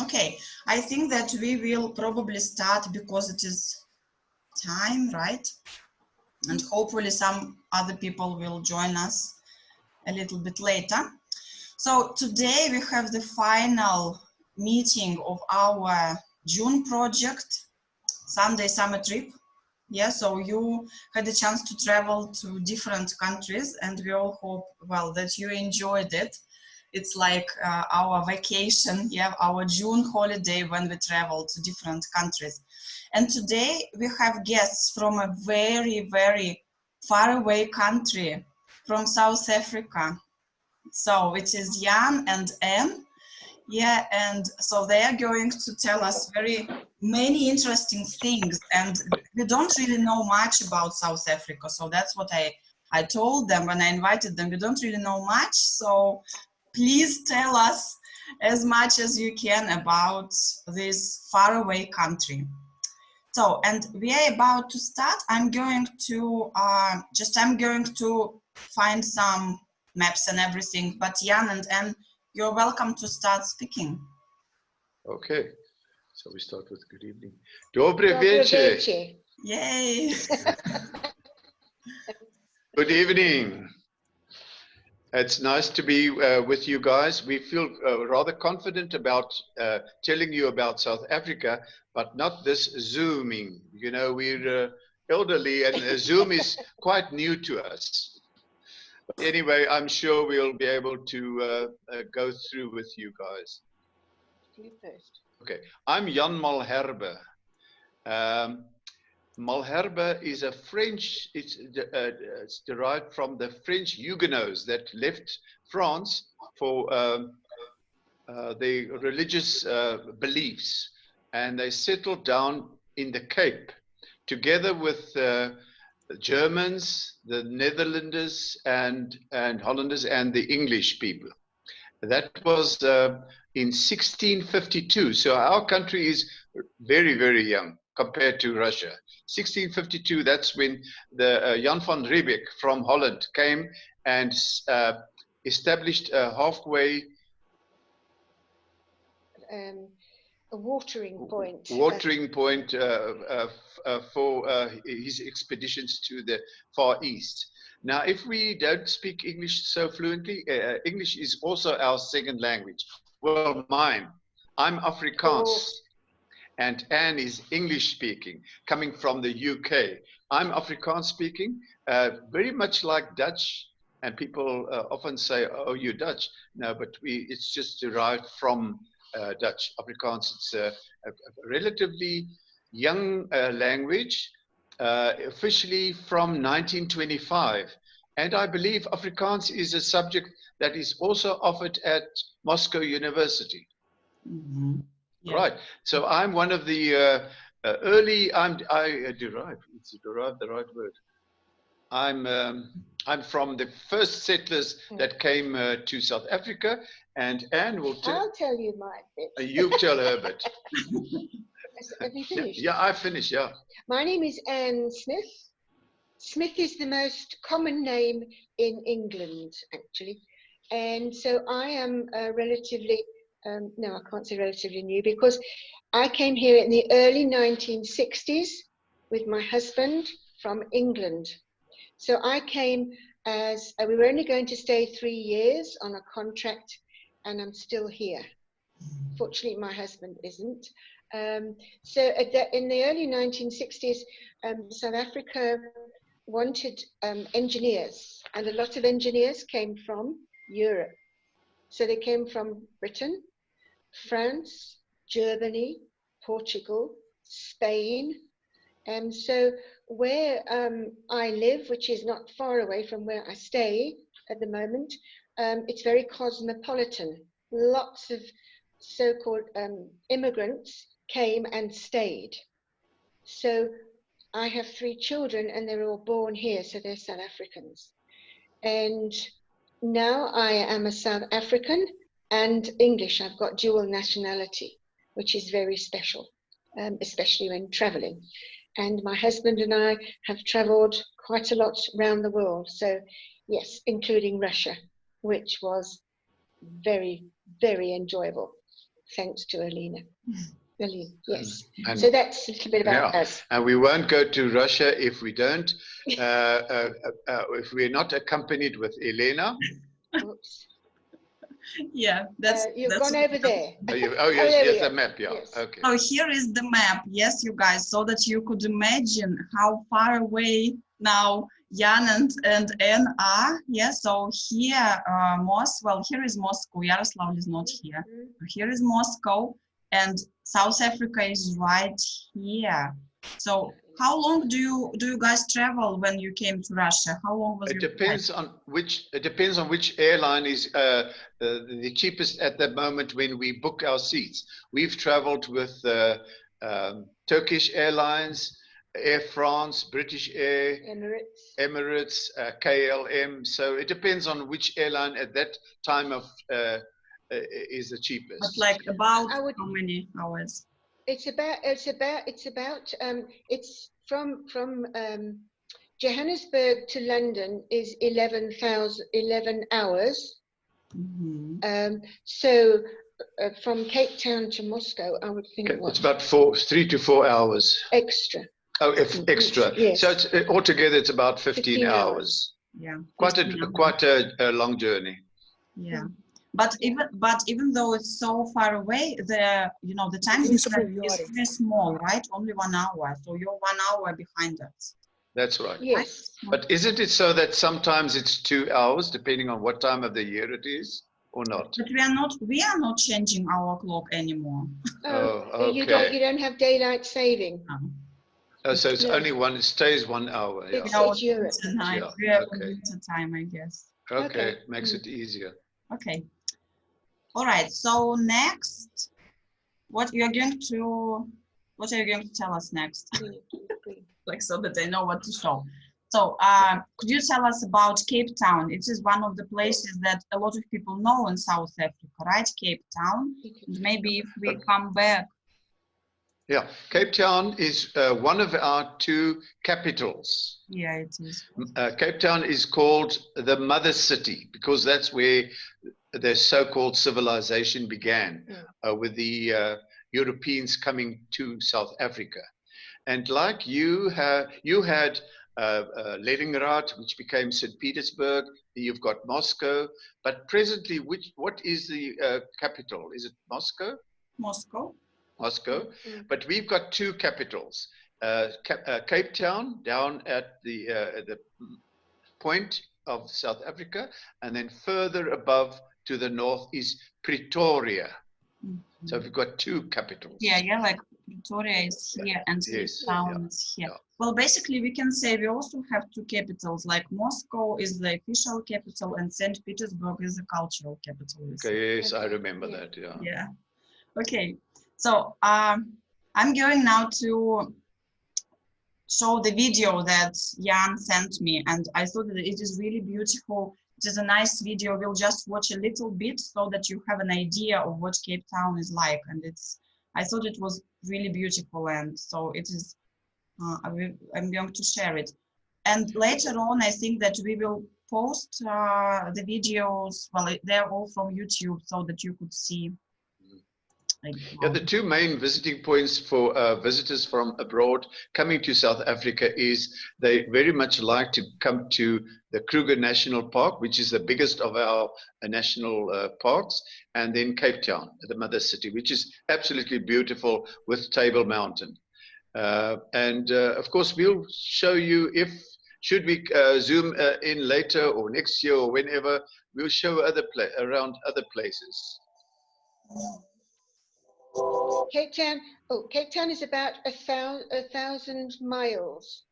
Okay, I think that we will probably start because it is time, right? And hopefully some other people will join us a little bit later. So today we have the final meeting of our June project, Sunday summer trip. Yeah, so you had a chance to travel to different countries, and we all hope, well, that you enjoyed it. It's like our vacation, yeah, our June holiday when we travel to different countries. And today we have guests from a very, very far away country, from South Africa. So it is Jan and Anne. Yeah, and so they are going to tell us very many interesting things, and we don't really know much about South Africa. So that's what I told them when I invited them. We don't really know much, so please tell us as much as you can about this faraway country. So, and we are about to start. I'm going to find some maps and everything, but Jan and Anne, you're welcome to start speaking. Okay, so we start with good evening. Dobre večer. Yay. Good evening. It's nice to be with you guys. We feel rather confident about telling you about South Africa, but not this Zooming. You know, we're elderly and Zoom is quite new to us. But anyway, I'm sure we'll be able to go through with you guys. You first. Okay, I'm Jan Malherbe. Malherbe is a French, it's derived from the French Huguenots that left France for their religious beliefs, and they settled down in the Cape together with the Germans, the Netherlanders, and Hollanders, and the English people. That was in 1652, so our country is very, very young compared to Russia. 1652, that's when the Jan van Riebeeck from Holland came and established a halfway a watering point. Watering point for his expeditions to the Far East. Now, if we don't speak English so fluently, English is also our second language. Well, mine. I'm Afrikaans. And Anne is English speaking, coming from the UK. I'm Afrikaans speaking, very much like Dutch. And people often say, oh, you're Dutch. No, but it's just derived from Dutch. Afrikaans, it's a relatively young language, officially from 1925. And I believe Afrikaans is a subject that is also offered at Moscow University. Mm-hmm. Yeah. Right. So I'm one of the early. I derive. It's derived the right word. I'm from the first settlers that came to South Africa, and Anne will tell. I'll tell you my bit. You tell her bit. Have you finished? Yeah, I finished. Yeah. My name is Anne Smith. Smith is the most common name in England, actually, and so I am relatively. No, I can't say relatively new, because I came here in the early 1960s with my husband from England. So I came as, we were only going to stay 3 years on a contract, and I'm still here. Fortunately, my husband isn't. So in the early 1960s, South Africa wanted engineers, and a lot of engineers came from Europe. So they came from Britain, France, Germany, Portugal, Spain. And so where I live, which is not far away from where I stay at the moment, it's very cosmopolitan. Lots of so-called immigrants came and stayed. So I have 3 children, and they're all born here, so they're South Africans. And now I am a South African and English. I've got dual nationality, which is very special, especially when traveling. And my husband and I have traveled quite a lot around the world. So yes, including Russia, which was very, very enjoyable. thanks to Alina. Alina, yes. And, so that's a little bit about us. And we won't go to Russia if we don't, if we're not accompanied with Elena. Oops. Yeah, that's you've that's gone over there. Yes, the map. Yeah, yes. okay. So here is the map. Yes, you guys, so that you could imagine how far away now Jan and Anne are. Yeah, so here, here is Moscow. Yaroslav is not here. Here is Moscow, and South Africa is right here. So how long do you guys travel when you came to Russia? How long was it your depends flight? it depends on which airline is the cheapest at the moment when we book our seats. We've traveled with Turkish Airlines, Air France, British Air, Emirates, KLM. So it depends on which airline at that time of is the cheapest. But like about how many hours? It's from Johannesburg to London is 11 hours. Mm-hmm. So from Cape Town to Moscow, I would think it's about 3 to 4 hours. Extra. Oh, extra. Yes. So it's, altogether, it's about 15 hours. Yeah. Quite a long journey. Yeah. But even though it's so far away, the time difference is very small, right? Only 1 hour. So you're 1 hour behind us. That's right. Yes. But isn't it so that sometimes it's 2 hours, depending on what time of the year it is, or not? But we are not changing our clock anymore. Oh, okay. You don't have daylight saving. No. Oh, so it's only it stays 1 hour. Yeah. It's Europe. We are winter time, I guess. Okay. Makes it easier. Okay. All right. So next, what are you going to tell us next? Like so that I know what to show. So could you tell us about Cape Town? It is one of the places that a lot of people know in South Africa, right? Cape Town. And maybe if we come back. Yeah, Cape Town is one of our 2 capitals. Yeah, it is. Cape Town is called the mother city because that's where the so-called civilization began, with the Europeans coming to South Africa. And like you had Leningrad, which became St. Petersburg. You've got Moscow. But presently, what is the capital? Is it Moscow? Moscow. But we've got 2 capitals. Cape Town down at the point of South Africa, and then further above to the north is Pretoria. Mm-hmm. So we've got 2 capitals. Yeah, like Pretoria is here and Cape Town is here. Yeah. Well, basically we can say we also have 2 capitals, like Moscow is the official capital and St. Petersburg is the cultural capital. Okay, yes, I remember that, Yeah. Okay, so I'm going now to show the video that Jan sent me, and I thought that it is really beautiful. It is a nice video. We'll just watch a little bit so that you have an idea of what Cape Town is like. And I thought it was really beautiful, and so it is. I'm going to share it. And later on, I think that we will post the videos. Well, they're all from YouTube, so that you could see. Yeah, the 2 main visiting points for visitors from abroad coming to South Africa is they very much like to come to the Kruger National Park, which is the biggest of our national parks, and then Cape Town, the mother city, which is absolutely beautiful with Table Mountain. Of course, we'll show you should we zoom in later or next year or whenever, we'll show around other places. Cape Town is about 1,000 miles,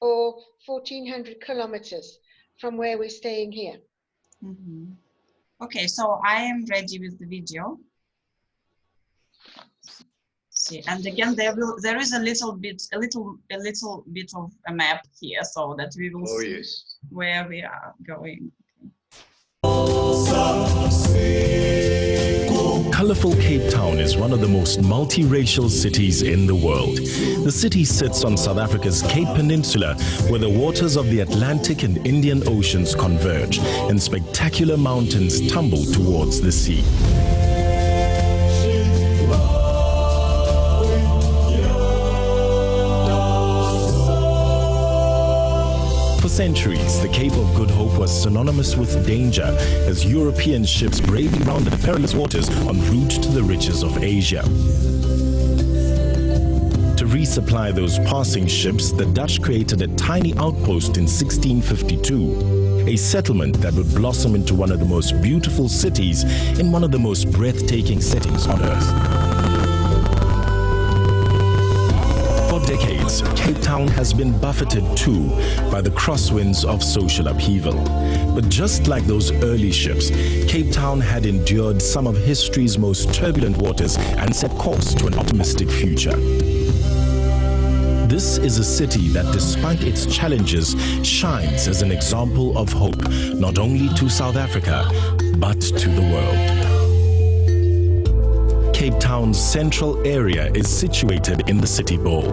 or 1,400 kilometers from where we're staying here. Mm-hmm. Okay, so I am ready with the video. See, and again, there is a little bit of a map here, so that we will see where we are going. Colorful Cape Town is one of the most multiracial cities in the world. The city sits on South Africa's Cape Peninsula, where the waters of the Atlantic and Indian Oceans converge, and spectacular mountains tumble towards the sea. centuries, the Cape of Good Hope was synonymous with danger as European ships bravely rounded the perilous waters en route to the riches of Asia. To resupply those passing ships, the Dutch created a tiny outpost in 1652, a settlement that would blossom into one of the most beautiful cities in one of the most breathtaking settings on earth. For decades, Cape Town has been buffeted too by the crosswinds of social upheaval. But just like those early ships, Cape Town had endured some of history's most turbulent waters and set course to an optimistic future. This is a city that, despite its challenges, shines as an example of hope, not only to South Africa, but to the world. Cape Town's central area is situated in the city bowl.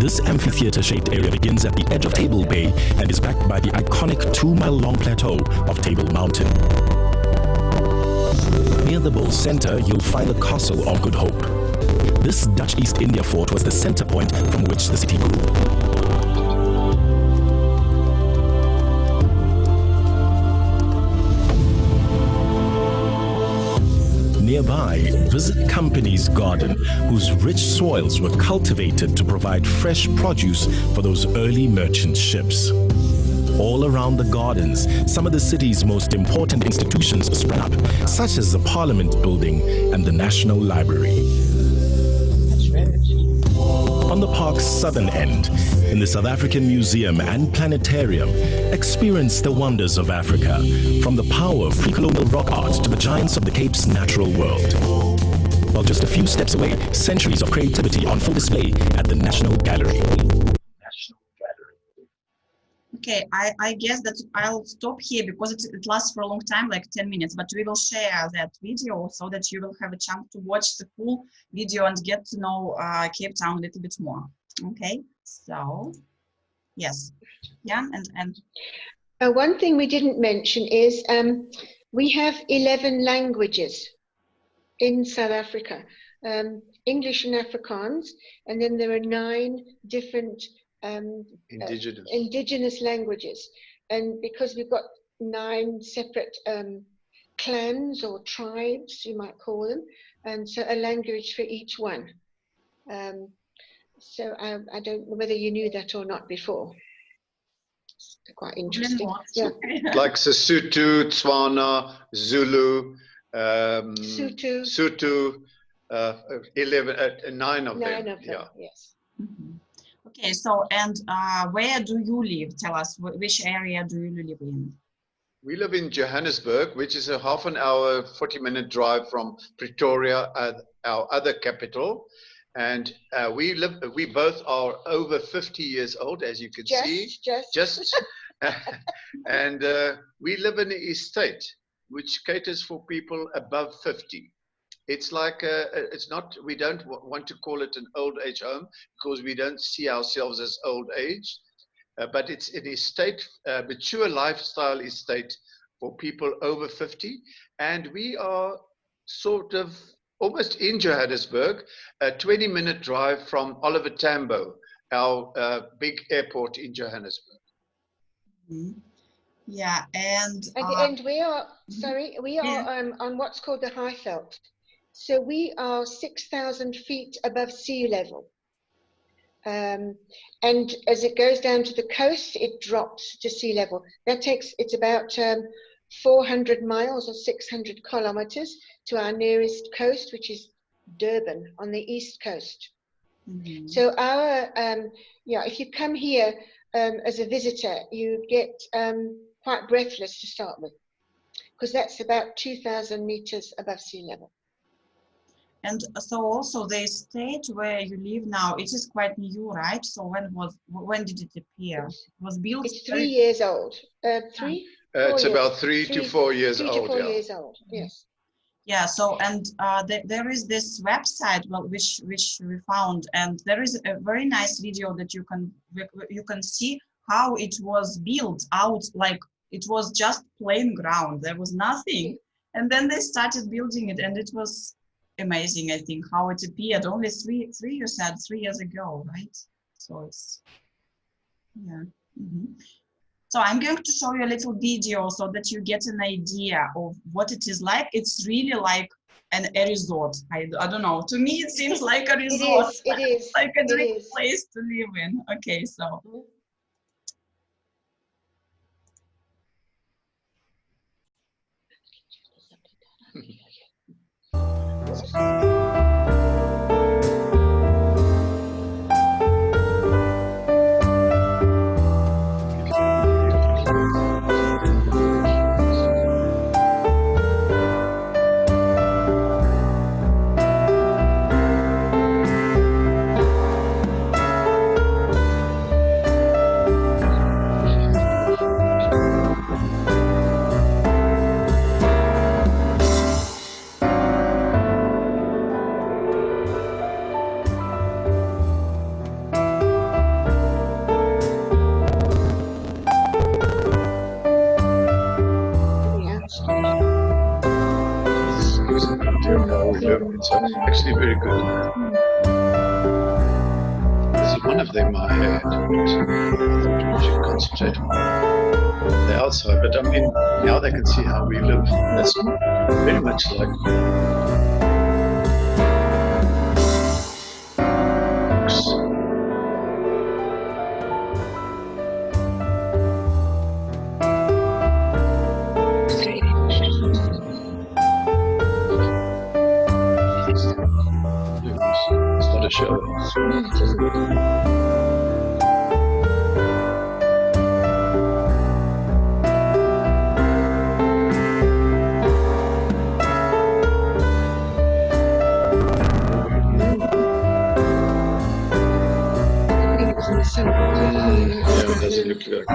This amphitheater-shaped area begins at the edge of Table Bay and is backed by the iconic 2-mile-long plateau of Table Mountain. Near the bowl center, you'll find the Castle of Good Hope. This Dutch East India fort was the center point from which the city grew. Nearby, visit Company's garden, whose rich soils were cultivated to provide fresh produce for those early merchant ships. All around the gardens, some of the city's most important institutions sprang up, such as the Parliament Building and the National Library. On the park's southern end, in the South African Museum and Planetarium, experience the wonders of Africa, from the power of pre-colonial rock art to the giants of the Cape's natural world. While just a few steps away, centuries of creativity on full display at the National Gallery. Okay, I guess that I'll stop here because it lasts for a long time, like 10 minutes, but we will share that video so that you will have a chance to watch the full video and get to know Cape Town a little bit more. Okay, so yes, yeah, and one thing we didn't mention is we have 11 languages in South Africa, English and Afrikaans, and then there are 9 different indigenous languages, and because we've got 9 separate clans or tribes, you might call them, and so a language for each one. So I don't know whether you knew that or not before. It's quite interesting. Yeah. Like Sesotho, Tswana, Zulu, Sotho, 9 of them. 9 of them, yeah. yes. Mm-hmm. Okay, so and where do you live? Tell us, which area do you live in? We live in Johannesburg, which is a half an hour, 40-minute drive from Pretoria, our other capital. And we both are over 50 years old, as you can see. Just. And we live in an estate which caters for people above 50. It's like it's not. We don't want to call it an old age home because we don't see ourselves as old age, but it's an estate, mature lifestyle estate for people over 50, and we are sort of almost in Johannesburg, a 20-minute drive from Oliver Tambo, our big airport in Johannesburg. Mm-hmm. Yeah, and we are we are on what's called the high veld. So we are 6,000 feet above sea level. And as it goes down to the coast, it drops to sea level. It's about 400 miles or 600 kilometers to our nearest coast, which is Durban on the east coast. Mm-hmm. So if you come here as a visitor, you get quite breathless to start with, because that's about 2,000 meters above sea level. And so also the estate where you live now, it is quite new, right? So when did it appear? It was built. It's 3 years old. It's about 3 to 4 years old. 3 to 4 years old. Yes. Yeah. So and there is this website which we found, and there is a very nice video that you can see how it was built out. Like it was just plain ground. There was nothing, and then they started building it, and it was amazing, I think, how it appeared only 3 years ago, right? So it's, yeah. Mm-hmm. So I'm going to show you a little video so that you get an idea of what it is like. It's really like a resort. I don't know. To me, it seems like a resort. It is. Like a dream It is. place to live in. Okay, so. It's actually very good. This is one of them I had, but I should concentrate on the outside. But I mean, now they can see how we live. That's very much like it's not a show. Yeah, it doesn't look like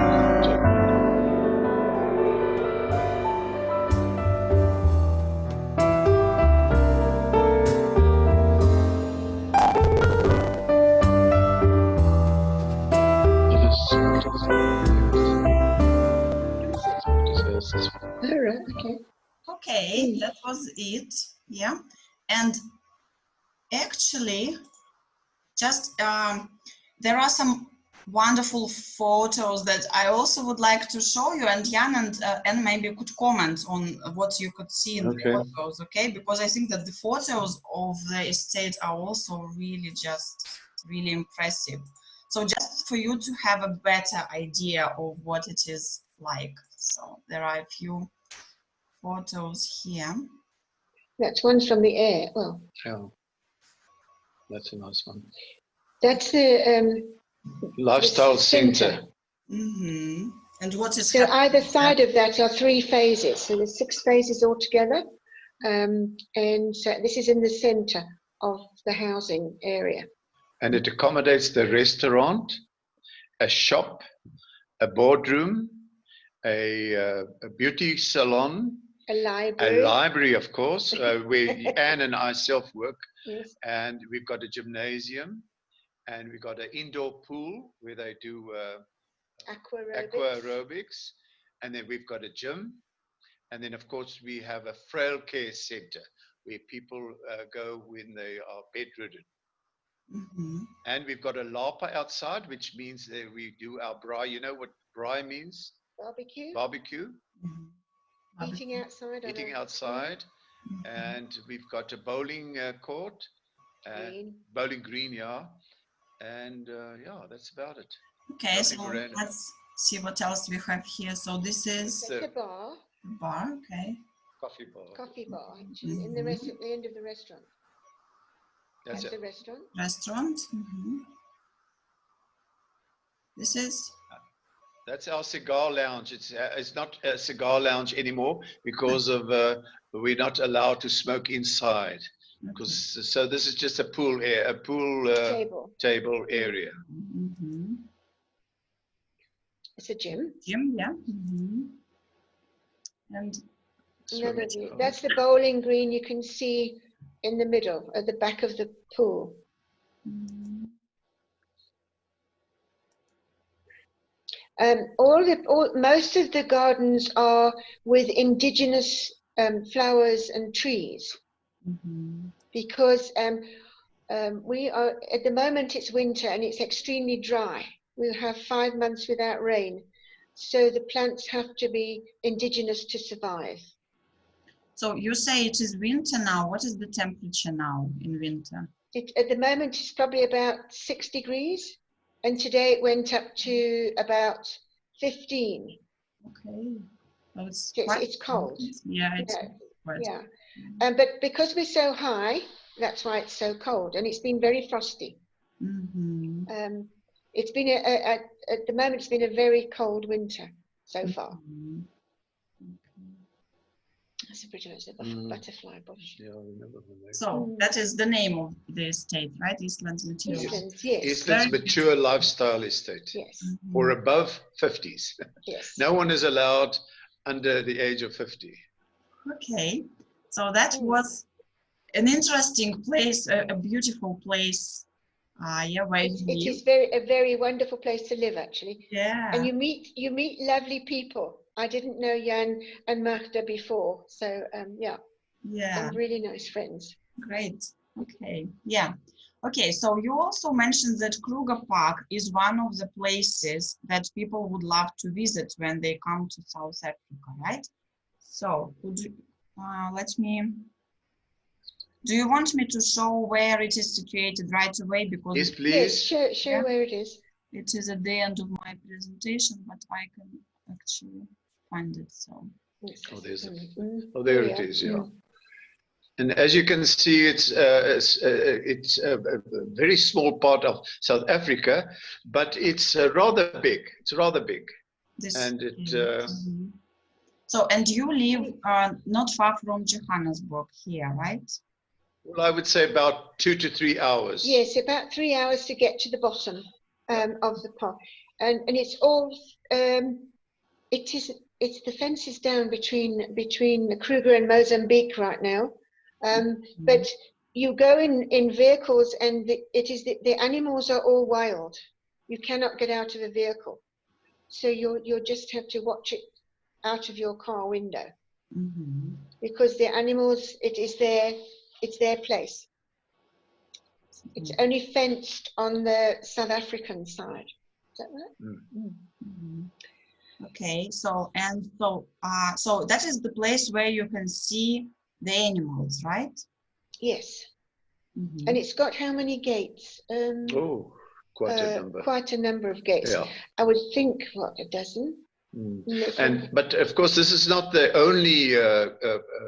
Okay, that was it. Yeah, and actually, just there are some wonderful photos that I also would like to show you, and Jan and maybe could comment on what you could see in the photos, okay? Because I think that the photos of the estate are also really really impressive. So just for you to have a better idea of what it is like. So there are a few photos here. That's one from the air. Well, yeah, that's a nice one. That's the lifestyle center. Mm-hmm. And what is so either side of that are 3 phases. So there's 6 phases altogether, and so this is in the center of the housing area. And it accommodates the restaurant, a shop, a boardroom, a beauty salon, a library, of course, where Anne and I self-work. Yes. And we've got a gymnasium, and we've got an indoor pool where they do aqua aerobics, and then we've got a gym, and then of course we have a frail care center where people go when they are bedridden. Mm-hmm. And we've got a lapa outside, which means that we do our braai. You know what braai means? Barbecue. Mm-hmm. Eating outside. Mm-hmm. And we've got a bowling court, bowling green, yeah. And yeah, that's about it. Okay, so let's see what else we have here. So this is the bar. Bar, okay. Coffee bar, actually, in the at the end of the restaurant. That's the restaurant. Mm-hmm. This is. That's our cigar lounge. It's not a cigar lounge anymore because of we're not allowed to smoke inside. Because so this is just a pool table area. Mm-hmm. It's a gym. Gym, yeah. Mm-hmm. And another view. That's the bowling green you can see in the middle, at the back of the pool. mm-hmm. Most of the gardens are with indigenous flowers and trees, Mm-hmm. because we are at the moment it's winter and it's extremely dry. We'll have 5 months without rain, So the plants have to be indigenous to survive. So you say it is winter now. What is the temperature now in winter? At the moment, it's probably about 6 degrees. And today it went up to about 15. Okay. Well, it's cold. Yeah, it's Yeah. quite. Yeah. But because we're so high, that's why it's so cold. And it's been very frosty. Mm-hmm. It's been, at the moment, it's been a very cold winter so far. Mm-hmm. That's a pretty much a butterfly bush. Yeah, I remember when So that is the name of the estate, right? Eastlands Material. Eastlands, yes. Eastland's mature lifestyle estate. Yes. For above 50s. Yes. No one is allowed under the age of 50. Okay. So that was an interesting place, a beautiful place. Yeah, where It is a very wonderful place to live, actually. Yeah. And you meet lovely people. I didn't know Jan and Magda before, so yeah. Yeah. Some really nice friends. Great. Okay. Yeah. Okay. So you also mentioned that Kruger Park is one of the places that people would love to visit when they come to South Africa, right? So could you do you want me to show where it is situated right away? Because yes, please. Yes, show where it is. It is at the end of my presentation, but I can actually find it. So. Oh, there's there it is. Yeah. And as you can see, it's a very small part of South Africa, but it's rather big. It's rather big. And it. So, and you live not far from Johannesburg here, right? Well, I would say about 2 to 3 hours. Yes, about 3 hours to get to the bottom of the park, and it's all it's the fence is down between Kruger and Mozambique right now, but you go in vehicles and the animals are all wild. You cannot get out of a vehicle, so you'll just have to watch it out of your car window, because the animals, it's their place. It's only fenced on the South African side. Is that right? Okay, so so that is the place where you can see the animals, right? Yes. And it's got how many gates? Quite a number. Quite a number of gates. Yeah. I would think, what, a dozen? But of course, this is not the only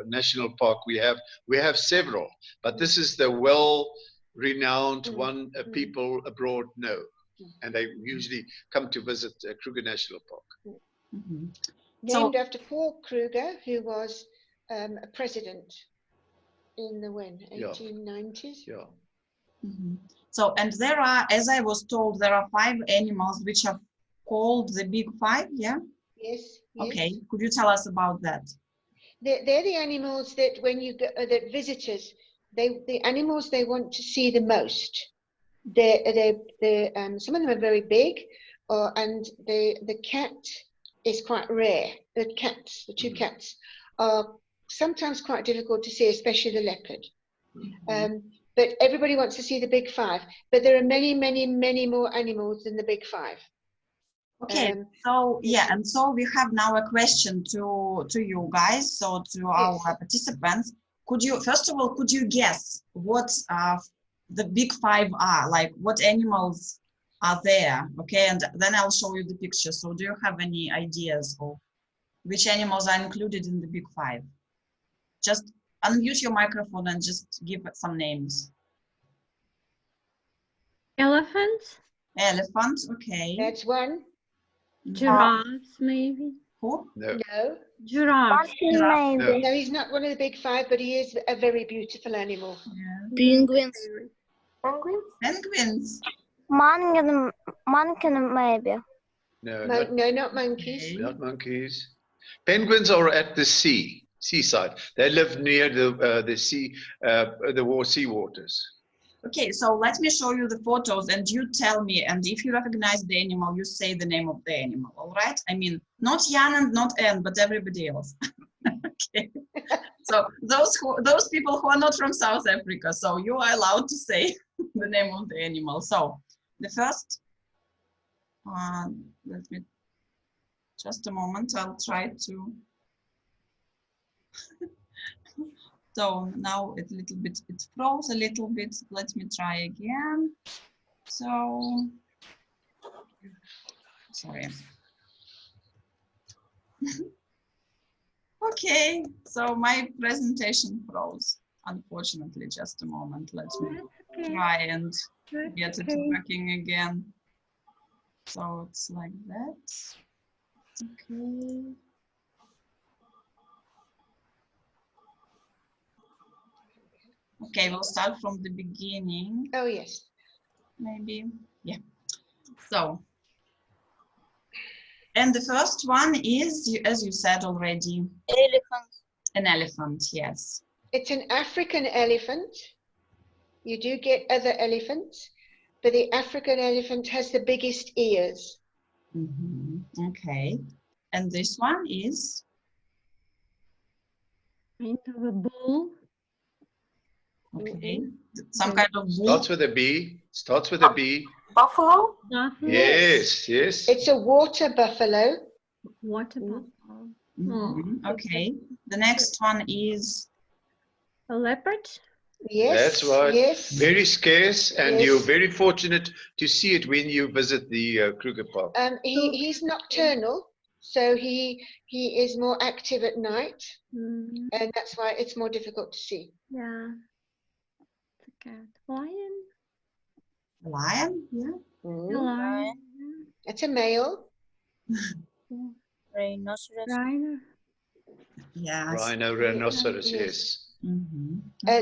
national park we have. We have several, but this is the well-renowned one people abroad know, and they usually come to visit Kruger National Park. Named after Paul Kruger, who was a president in the 1890s. Yeah. So, and there are, as I was told, there are 5 animals which are called the Big 5, yeah? Yes. Okay, could you tell us about that? They're the animals that when you go, that visitors, the animals they want to see the most. Some of them are very big, and the cat is quite rare. The two cats are sometimes quite difficult to see, especially the leopard. But everybody wants to see the Big 5. But there are many, many, many more animals than the Big 5. Okay, so yeah, and so we have now a question to you guys, so to our participants. Could you, first of all, could you guess what the Big 5 are? Like, what animals are there? Okay, and then I'll show you the picture. So do you have any ideas of which animals are included in the Big 5? Just unmute your microphone and just give it some names. Elephant. Elephant, okay. That's one. Giraffes, maybe. Who? No. Giraffes. No, he's not one of the Big 5, but he is a very beautiful animal. Yeah. Penguins. Penguins. Monkey maybe. No, not monkeys. not monkeys. Penguins are at the seaside. They live near the sea, the sea waters. Okay, so let me show you the photos and you tell me, and if you recognize the animal, you say the name of the animal, all right? I mean, not Jan and not Anne, but everybody else. Okay. So those people who are not from South Africa, so you are allowed to say the name of the animal. So the first, let me Just a moment, I'll try to. So now it froze a little bit. Let me try again. So, sorry. Okay, so my presentation froze. Unfortunately, just a moment. Let me try and get it working again. So it's like that. Okay. Okay, we'll start from the beginning. Oh, yes. Maybe, yeah. So, and the first one is, as you said already, Elephant. an elephant, yes. It's an African elephant. You do get other elephants, but the African elephant has the biggest ears. Okay. And this one is? Kind of a bull. Okay. Some kind of bull. Starts with a B. Starts with a B. Buffalo. Buffalo. Yes, yes. It's a water buffalo. Water buffalo. Okay. The next one is? A leopard. Yes. That's right. Yes. Very scarce, and Yes. you're very fortunate to see it when you visit the Kruger Park. He's nocturnal, so he is more active at night, and that's why it's more difficult to see. Yeah. It's a cat. Lion. A lion, yeah. A lion. It's a male. Rhinoceros. Rhino. Yeah. Rhino, rhinoceros, yes.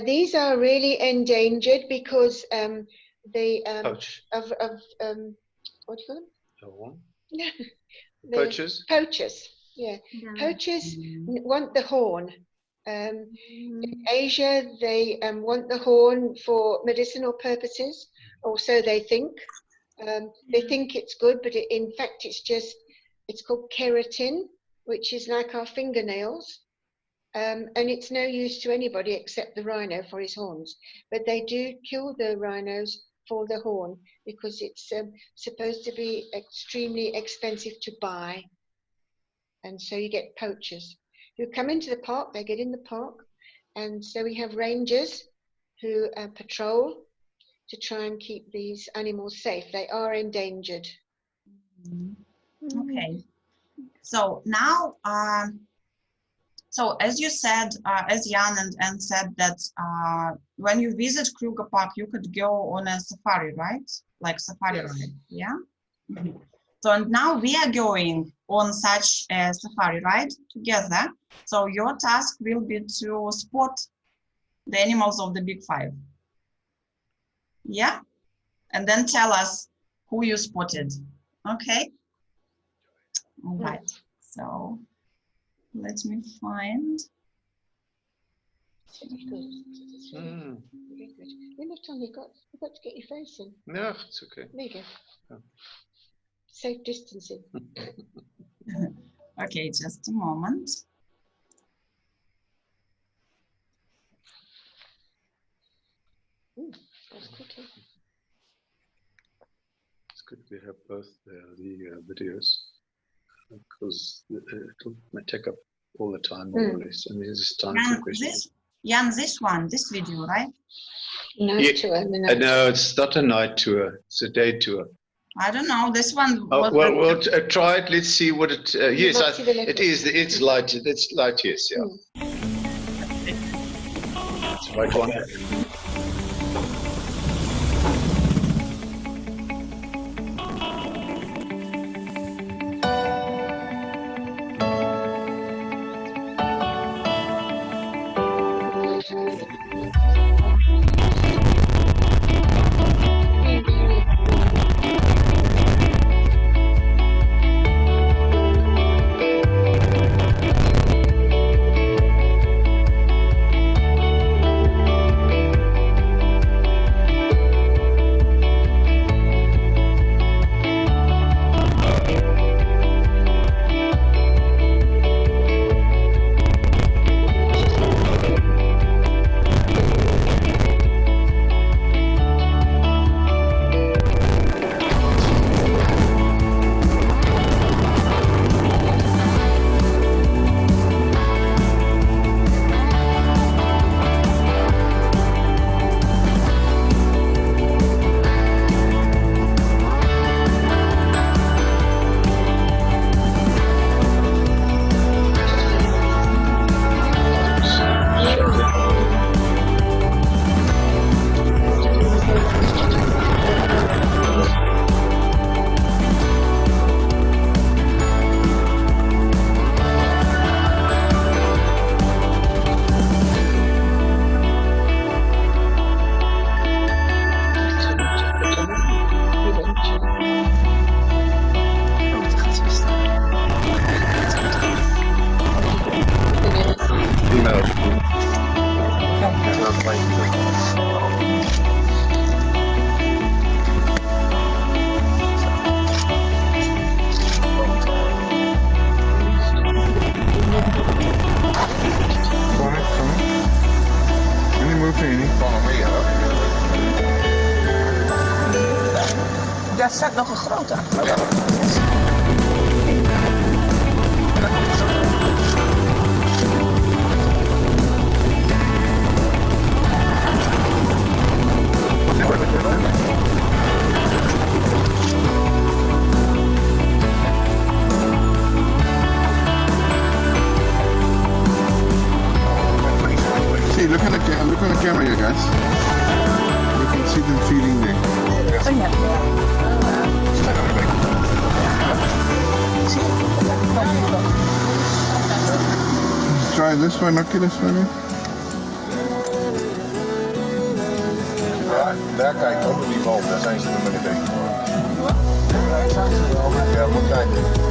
These are really endangered because they Poach. of what do you call them? Oh. The Poachers. Poachers. Yeah. Poachers want the horn. In Asia, they want the horn for medicinal purposes, or so they think. They think it's good, but in fact, it's called keratin, which is like our fingernails. And it's no use to anybody except the rhino for his horns. But they do kill the rhinos for the horn because it's supposed to be extremely expensive to buy. And so you get poachers who come into the park, they get in the park. And so we have rangers who patrol to try and keep these animals safe. They are endangered. Okay. So now, so as you said, as Jan and Anne said that when you visit Kruger Park, you could go on a safari, right? Like safari ride, yeah? So and now we are going on such a safari ride together. So your task will be to spot the animals of the big five. Yeah? And then tell us who you spotted, okay? All right, so let me find. Very good. Very good. Remember, Tom, you've got to get your face in. No, it's okay. There you go. Oh. Safe distancing. Okay, just a moment. That's quickly. It's good we have both the videos because it'll take up all the time more or less. And there's just time for questions. Jan, this video, right? Night tour. No, it's not a night tour. It's a day tour. I don't know. This one. Oh, well, we'll try it. Let's see what it. Yes, it is. It's light. It's light. Yes, yeah. That's right one. Daar staat nog een grote. See, look on the camera here, guys. You can see them feeling there. Oh ja. Try this one, Oculus maybe. Daar kijk onder die boom, daar zijn ze er met de ding. Ja, moet kijken.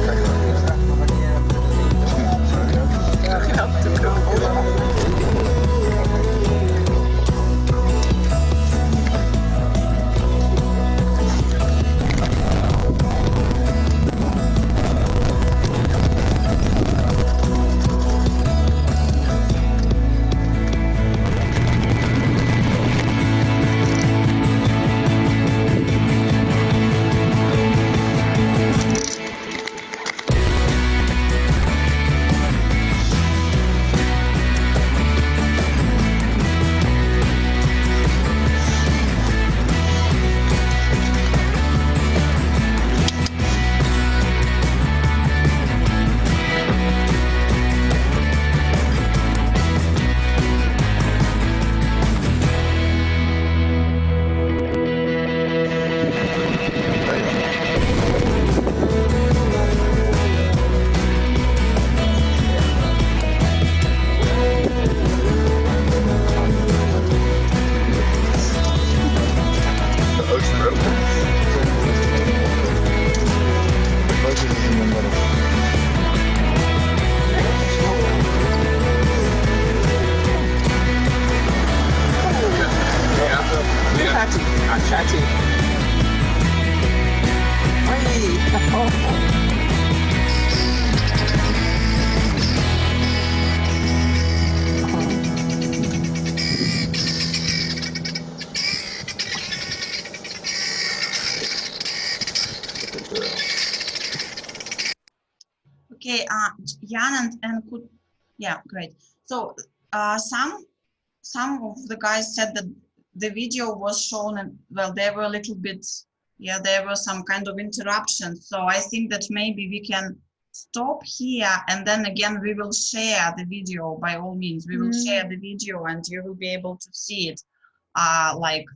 Okay, Jan and yeah, great. So some of the guys said that the video was shown and well, there were a little bit, yeah, there were some kind of interruptions. So I think that maybe we can stop here and then again we will share the video. By all means, we will share the video and you will be able to see it like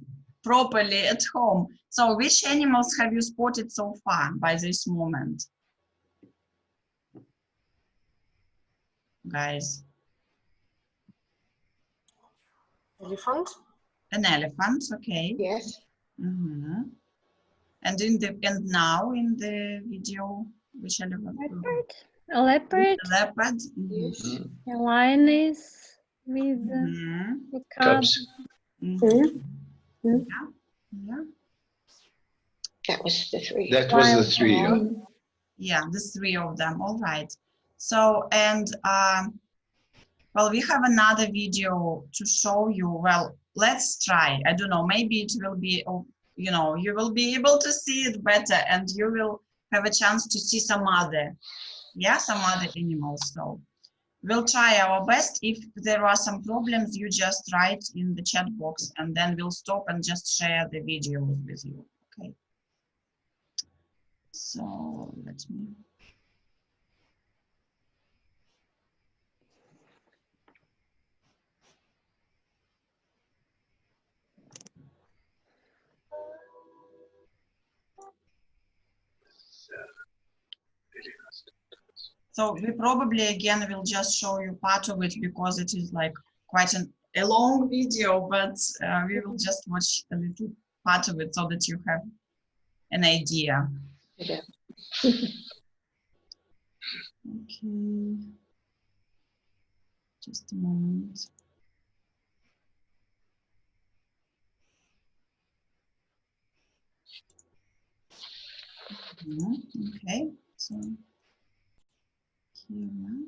properly at home. So which animals have you spotted so far by this moment? Guys. Elephant. An elephant, okay. Yes. Mm-hmm. And now in the video, which elephant? Leopard. A leopard. A leopard. Yes. A lioness with the cubs. Yeah. Yeah. That was the three. That was the three. Yeah. Yeah, the three of them. All right. So, and well, we have another video to show you. Well, let's try. I don't know, maybe it will be, you know, you will be able to see it better and you will have a chance to see some other, yeah, some other animals. So we'll try our best. If there are some problems, you just write in the chat box and then we'll stop and just share the videos with you. Okay. So let me. So we probably again will just show you part of it because it is like quite a long video, but we will just watch a little part of it so that you have an idea. Yeah. Okay. Just a moment. Okay, so here.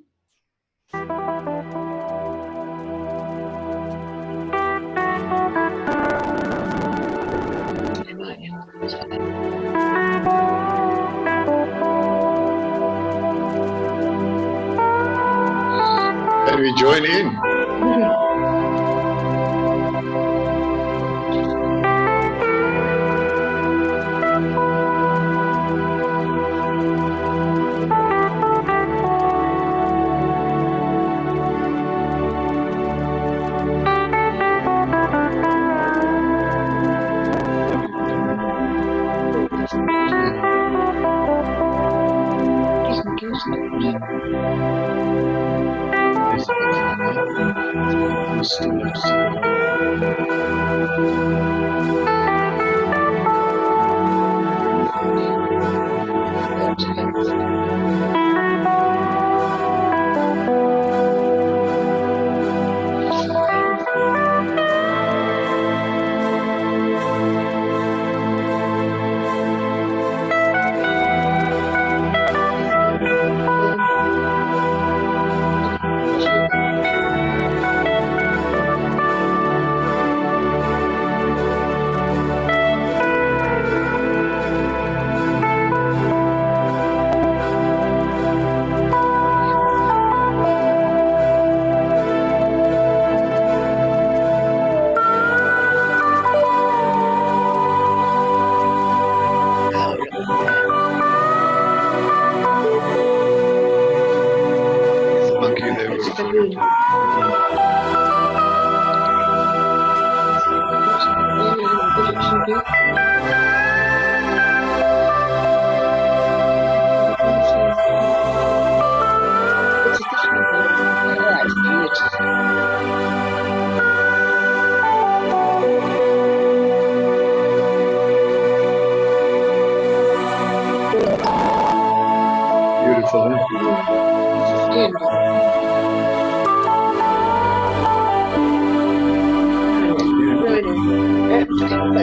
Can we join in? Beautiful, huh?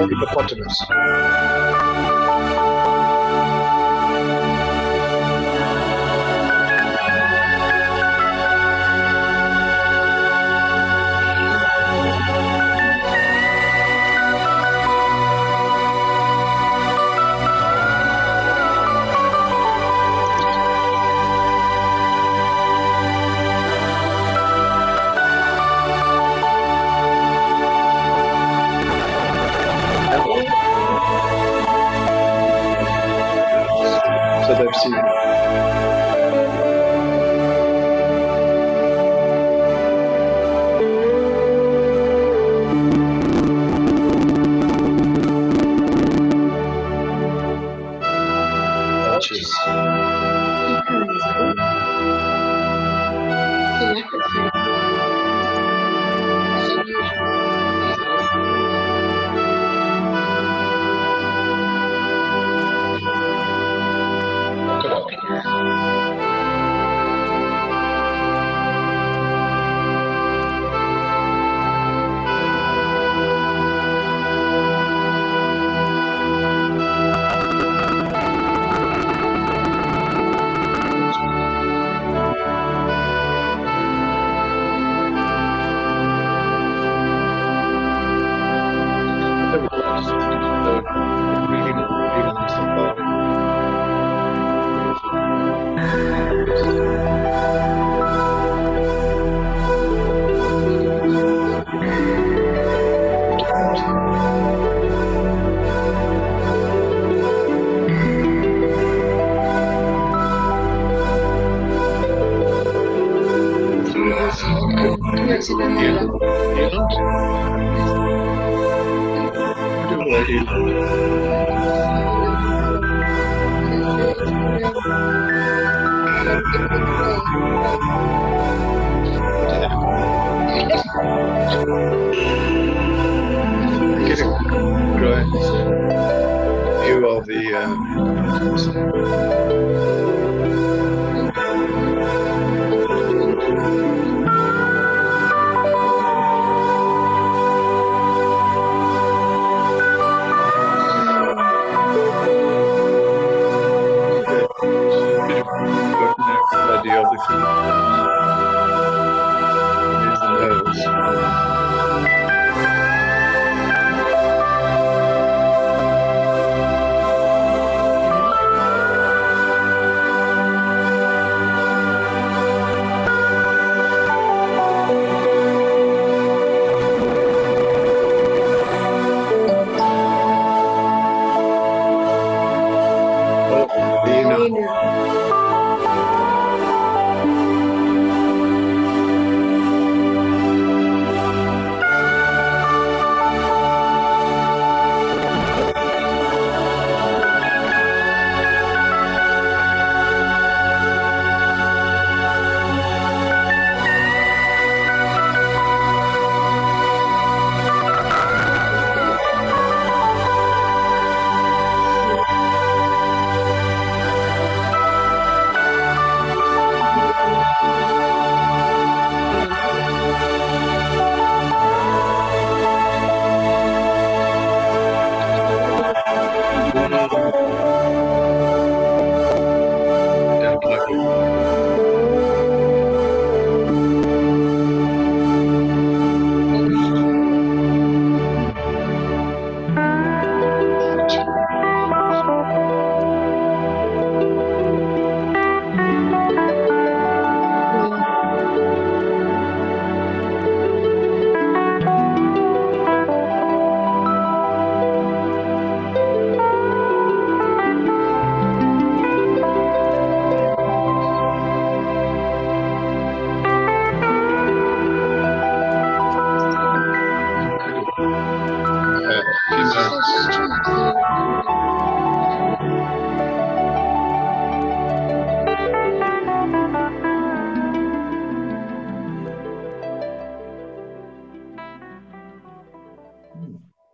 Hippopotamus. So they've seen it. Cheers. Get a good view of the mountains.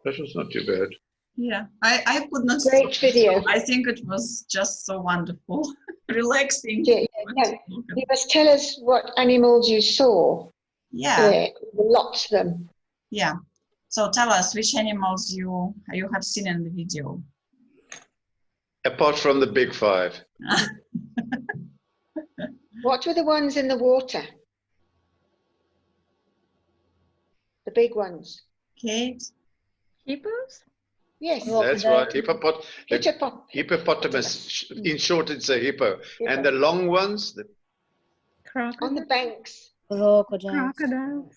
That was not too bad. Yeah, I could not. Great video. I think it was just so wonderful, relaxing. Yeah, no, you must tell us what animals you saw. Yeah, There, lots of them. yeah. So tell us which animals you have seen in the video. Apart from the big five. What were the ones in the water? The big ones. Kate. Hippos? Yes. That's right. Hippopotamus. In short, it's a hippo. And the long ones, the On the banks. Crocodiles.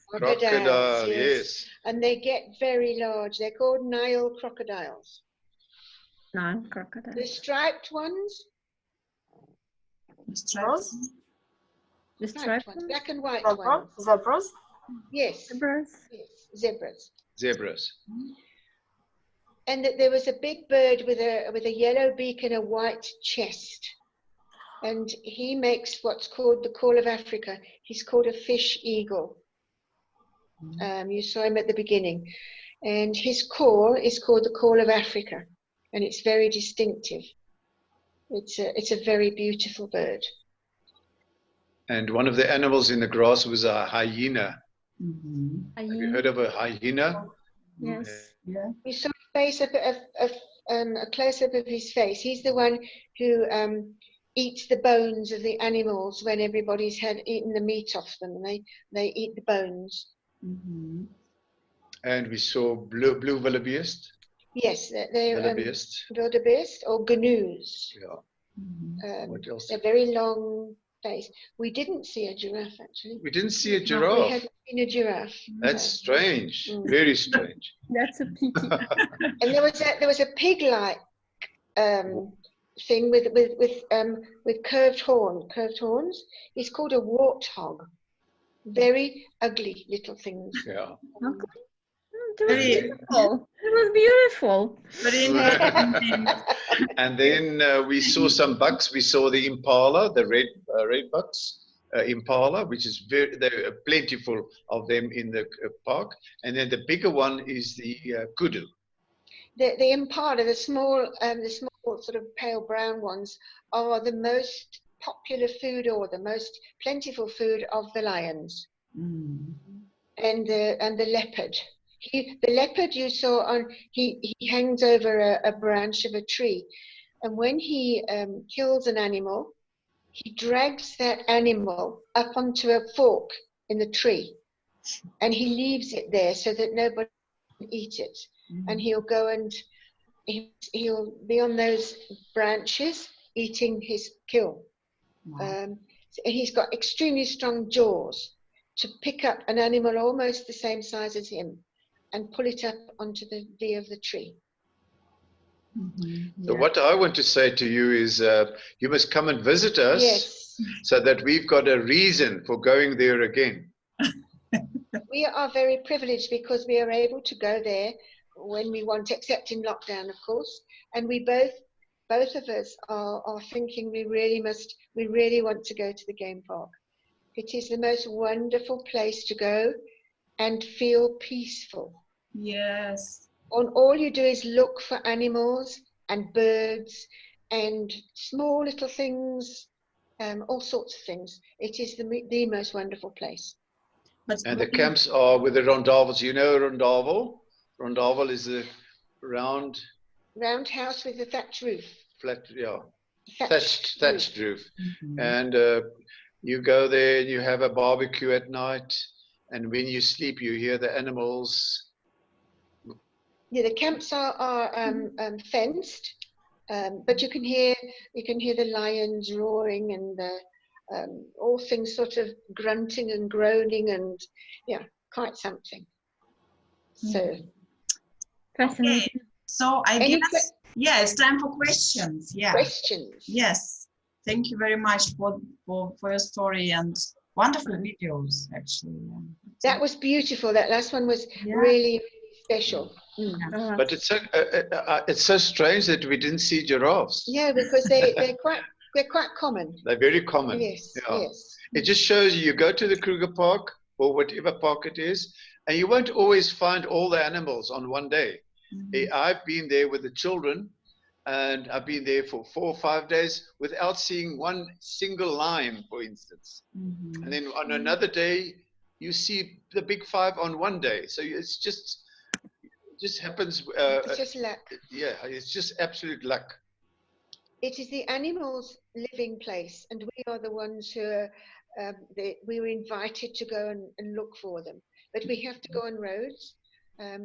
crocodile, yes. And they get very large. They're called Nile crocodiles. No, crocodile. The striped ones. Stripes. The Striped striped ones. one? Black and white Zebra? ones. Zebras? Yes. Zebras. Yes. Zebras. Zebras. And that there was a big bird with a yellow beak and a white chest. And he makes what's called the call of Africa. He's called a fish eagle. You saw him at the beginning. And his call is called the call of Africa. And it's very distinctive. It's a very beautiful bird. And one of the animals in the grass was a hyena. Mm-hmm. Have you heard of a hyena? Yes. Yeah. You saw a close-up of his face. He's the one who eats the bones of the animals when everybody's had eaten the meat off them. They eat the bones. Mm-hmm. And we saw blue wildebeest. Yes, they're Wildebeest. wildebeest or gnu's. Yeah. What else? They're very long face. We didn't see a giraffe actually. We didn't see a We giraffe. haven't seen a giraffe. That's strange. Very strange. That's a pity. And there was a pig-like thing with curved horns. It's called a warthog. Very ugly little things. Yeah. It was beautiful. It was beautiful. Very interesting. And then we saw some bucks. We saw the impala, the red bucks, impala, which is there are plentiful of them in the park. And then the bigger one is the kudu. The impala, the small sort of pale brown ones, are the most popular food or the most plentiful food of the lions. And the leopard. The leopard you saw he hangs over a branch of a tree, and when he kills an animal, he drags that animal up onto a fork in the tree, and he leaves it there so that nobody can eat it. And he'll go and he'll be on those branches eating his kill. He's got extremely strong jaws to pick up an animal almost the same size as him and pull it up onto the V of the tree. So what I want to say to you is you must come and visit us. Yes. So that we've got a reason for going there again. We are very privileged because we are able to go there when we want, except in lockdown, of course. And we both of us are thinking we really want to go to the game park. It is the most wonderful place to go and feel peaceful. Yes. All you do is look for animals and birds and small little things, all sorts of things. It is the most wonderful place. And the camps are with the rondavels. You know rondavel? Rondavel is a round house with a thatched roof. Flat, yeah. Thatched roof. And you go there and you have a barbecue at night. And when you sleep, you hear the animals. Yeah, the camps are fenced, but you can hear the lions roaring and all things sort of grunting and groaning and quite something. So fascinating. Okay. So I guess it's time for questions. Yeah. Questions. Yes. Thank you very much for your story and wonderful videos. Actually, that was beautiful. That last one was really special. But it's so strange that we didn't see giraffes. Yeah, because they're quite common. They're very common. Yes. Yeah. Yes. It just shows you go to the Kruger Park or whatever park it is, and you won't always find all the animals on one day. I've been there with the children, and I've been there for 4 or 5 days without seeing one single lime, for instance. And then on another day, you see the big 5 on one day. So it's just happens. It's just luck. Yeah, it's just absolute luck. It is the animals' living place, and we are the ones who are, we were invited to go and look for them. But we have to go on roads.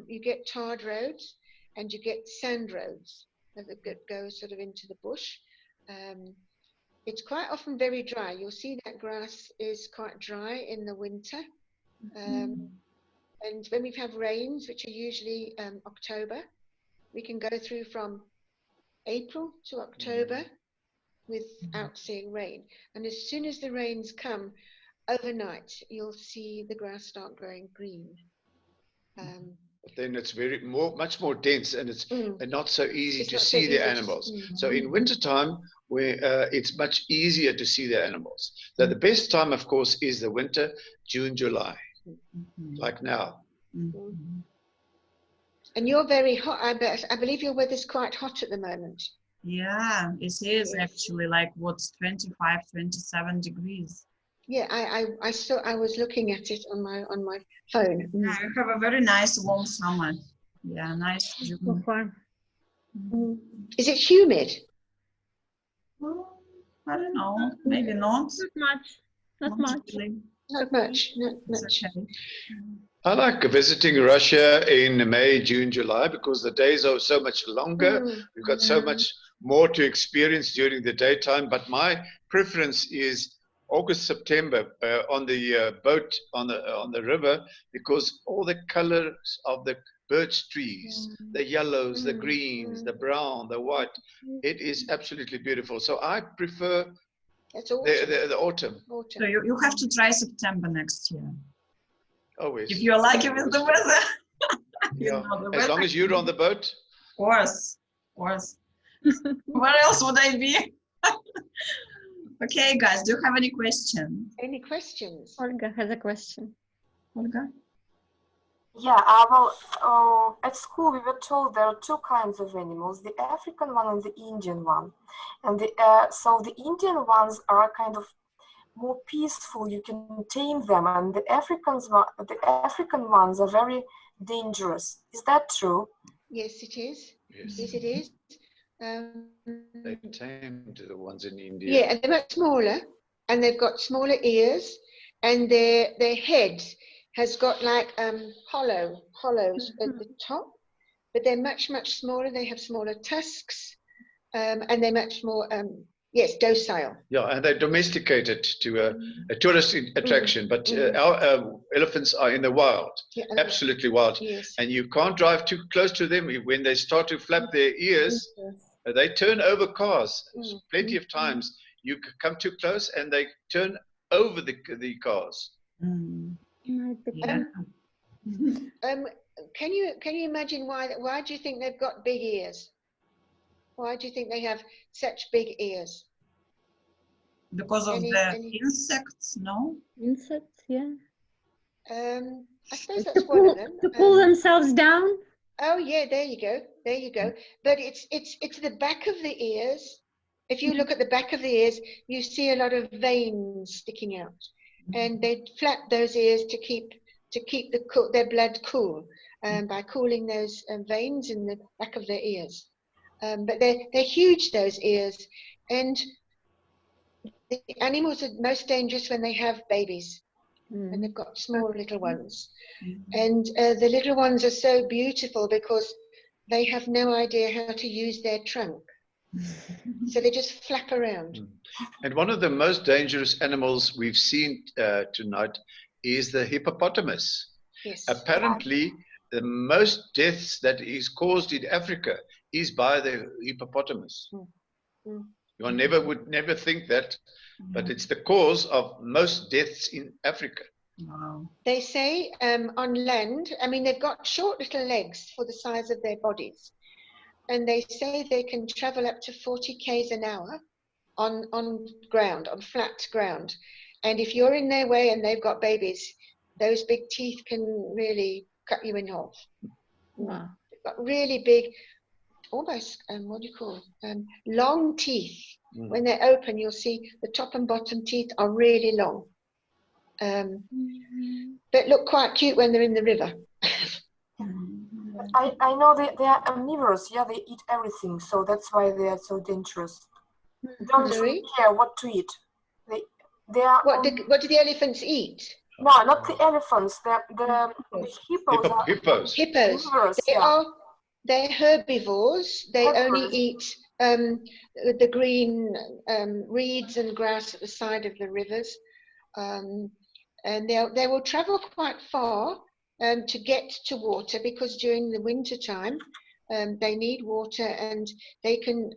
You get tarred roads, and you get sand roads that go sort of into the bush. It's quite often very dry. You'll see that grass is quite dry in the winter. And when we have rains, which are usually October, we can go through from April to October without seeing rain. And as soon as the rains come, overnight, you'll see the grass start growing green. Then it's much more dense, and it's not so easy to see the animals. So in wintertime, where it's much easier to see the animals. So the best time, of course, is the winter, June, July, like now. And you're very hot, I bet. I believe your weather's quite hot at the moment. Yeah, it is actually like what's 25, 27 degrees. Yeah, I saw. I was looking at it on my phone. Yeah, you have a very nice warm summer. Yeah, nice June. Is it humid? Well, I don't know. Maybe not. Not much. Really. Not much. Not It's much. okay. I like visiting Russia in May, June, July, because the days are so much longer. We've got so much more to experience during the daytime. But my preference is August, September on the boat on the river, because all the colors of the birch trees, the yellows, the greens, the brown, the white, it is absolutely beautiful. So I prefer the autumn. So you have to try September next year. Always. If you're lucky with the weather. Yeah. As long as you're on the boat. Of course. Where else would I be? Okay, guys, do you have any questions? Any questions? Olga has a question. Olga? Yeah, well, at school we were told there are 2 kinds of animals, the African one and the Indian one. And so the Indian ones are kind of more peaceful, you can tame them, and the African ones are very dangerous. Is that true? Yes, it is. Yes, it is. They tamed the ones in India. Yeah, and they're much smaller, and they've got smaller ears, and their head has got like hollows at the top, but they're much smaller. They have smaller tusks, and they're much more docile. Yeah, and they're domesticated to a tourist attraction, but our elephants are in the wild, absolutely wild. Yes. And you can't drive too close to them. When they start to flap their ears, they turn over cars. Plenty of times you come too close and they turn over the cars. Yeah. Can you imagine why do you think they've got big ears? Why do you think they have such big ears? Because of the insects, no? Insects, yeah. I suppose that's one of them. To pull themselves down? Oh yeah, there you go. But it's the back of the ears. If you look at the back of the ears, you see a lot of veins sticking out, and they flap those ears to keep their blood cool, by cooling those veins in the back of their ears. But they're huge, those ears, and the animals are most dangerous when they have babies, and they've got small little ones. And the little ones are so beautiful because they have no idea how to use their trunk. So they just flap around. And one of the most dangerous animals we've seen tonight is the hippopotamus. Yes. Apparently, the most deaths that is caused in Africa is by the hippopotamus. You would never think that, but it's the cause of most deaths in Africa. Wow. They say on land, I mean, they've got short little legs for the size of their bodies. And they say they can travel up to 40 k's an hour on ground, on flat ground. And if you're in their way and they've got babies, those big teeth can really cut you in half. Wow. got really big, almost what do you call long teeth. When they open, you'll see the top and bottom teeth are really long. But look quite cute when they're in the river. I know they are omnivorous. Yeah, they eat everything, so that's why they are so dangerous. Don't really care what to eat. They are. What do the elephants eat? No, not the elephants. The hippos. Hippos. They're herbivores. They only eat the green reeds and grass at the side of the rivers, and they will travel quite far to get to water, because during the winter time they need water, and they can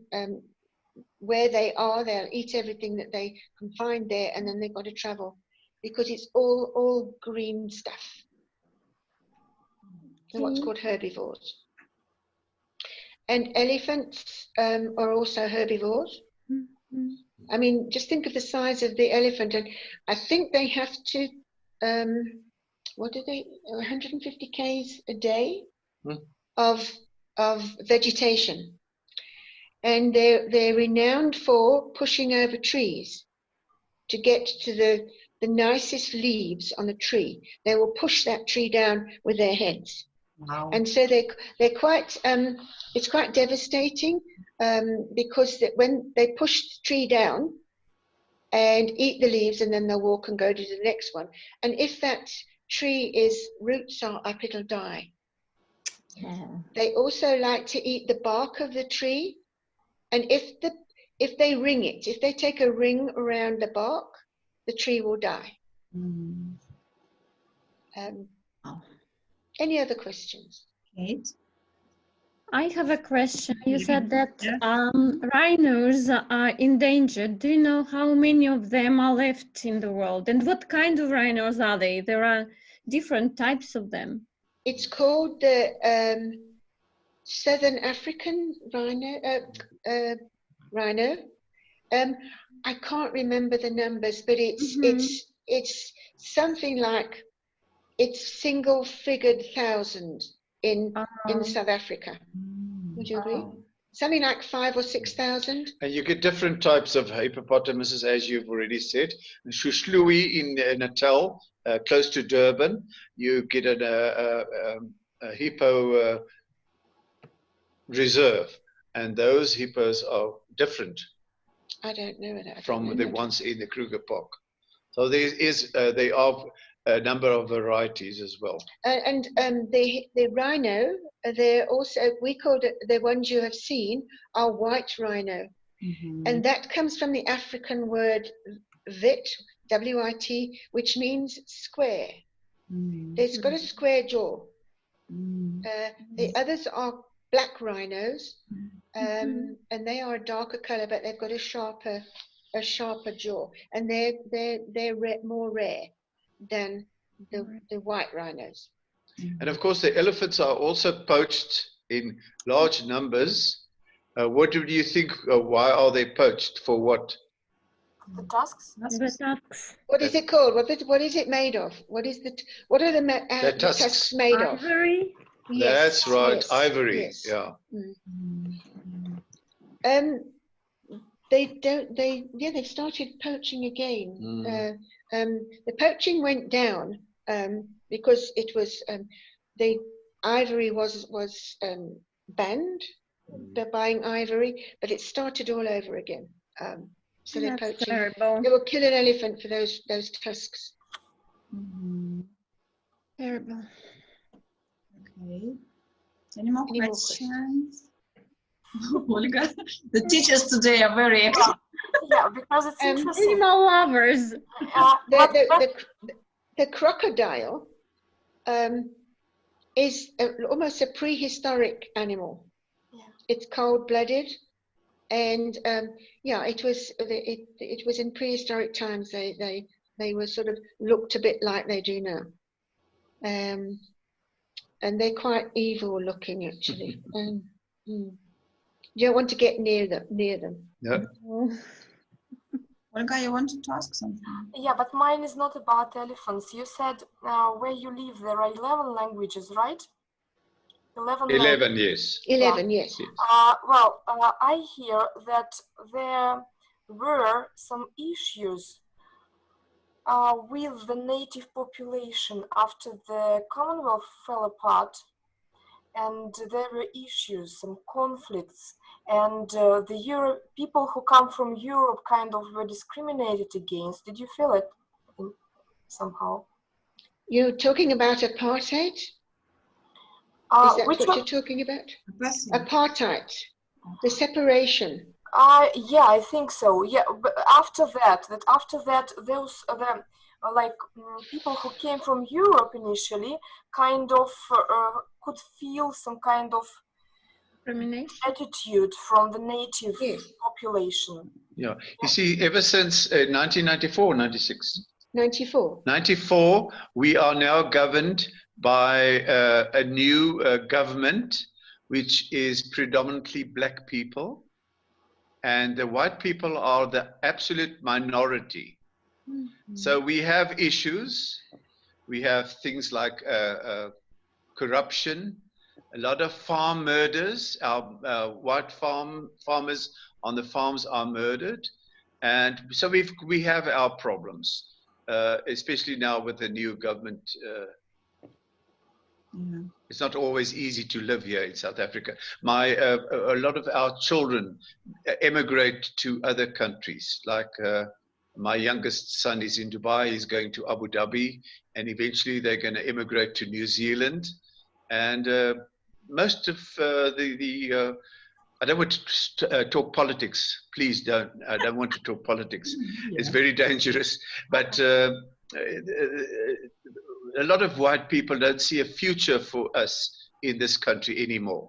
where they are, they'll eat everything that they can find there, and then they've got to travel because it's all green stuff. They're what's called herbivores. And elephants are also herbivores. I mean, just think of the size of the elephant, and I think they have to, 150 k's a day of vegetation. And they're renowned for pushing over trees to get to the nicest leaves on a tree. They will push that tree down with their heads. Wow. And so they're quite, it's quite devastating because when they push the tree down and eat the leaves, and then they'll walk and go to the next one. And if that tree roots are up, it'll die. Yeah. They also like to eat the bark of the tree. And if they ring it, if they take a ring around the bark, the tree will die. Any other questions? Kate? I have a question. You said that rhinos are endangered. Do you know how many of them are left in the world? And what kind of rhinos are they? There are different types of them. It's called the Southern African rhino. I can't remember the numbers, but it's something like, it's single-figured thousand in South Africa. Would you agree? Something like 5,000 or 6,000. And you get different types of hippopotamuses, as you've already said. In Shushluwi in Natal, close to Durban, you get a hippo reserve, and those hippos are different. I don't know that. From the ones in the Kruger Park. So there are a number of varieties as well. And the rhino, they're also, we call it, the ones you have seen are white rhino. And that comes from the African word wit, W-I-T, which means square. It's got a square jaw. The others are black rhinos, and they are a darker color, but they've got a sharper jaw, and they're more rare than the white rhinos. And of course, the elephants are also poached in large numbers. What do you think? Why are they poached? For what? The tusks. The tusks. What is it called? What is it made of? What are the tusks made of? Ivory. Yes, that's right, yes, ivory. Yes. Yeah. They've started poaching again. The poaching went down because it was the ivory was banned. They're buying ivory, but it started all over again. So they're poaching. Terrible. They will kill an elephant for those tusks. Terrible. Okay. Any more questions? Olga, the teachers today are very active. Yeah, because it's interesting. Animal lovers. The crocodile is almost a prehistoric animal. Yeah. It's cold-blooded, and it was in prehistoric times. They were sort of looked a bit like they do now, and they're quite evil-looking actually. You don't want to get near them. Yeah. Olga, you wanted to ask something? Yeah, but mine is not about elephants. You said where you live there are 11 languages, right? 11 11, yes. 11, yes. Well, I hear that there were some issues with the native population after the Commonwealth fell apart, and there were issues, some conflicts, and the people who come from Europe kind of were discriminated against. Did you feel it somehow? You're talking about apartheid? Is that what you're talking about? Apartheid, the separation. Yeah, I think so. Yeah, but after that, those people who came from Europe initially kind of could feel some kind of attitude from the native population. Yeah, you see, ever since 1994, 96? 94. 94, we are now governed by a new government, which is predominantly black people. And the white people are the absolute minority. Mm-hmm. So we have issues. We have things like corruption, a lot of farm murders. Our white farmers on the farms are murdered. And so we have our problems, especially now with the new government. It's not always easy to live here in South Africa. A lot of our children emigrate to other countries. Like my youngest son is in Dubai, he's going to Abu Dhabi, and eventually they're going to immigrate to New Zealand. And most of I don't want to talk politics. Please don't. I don't want to talk politics. Yeah. It's very dangerous. But a lot of white people don't see a future for us in this country anymore.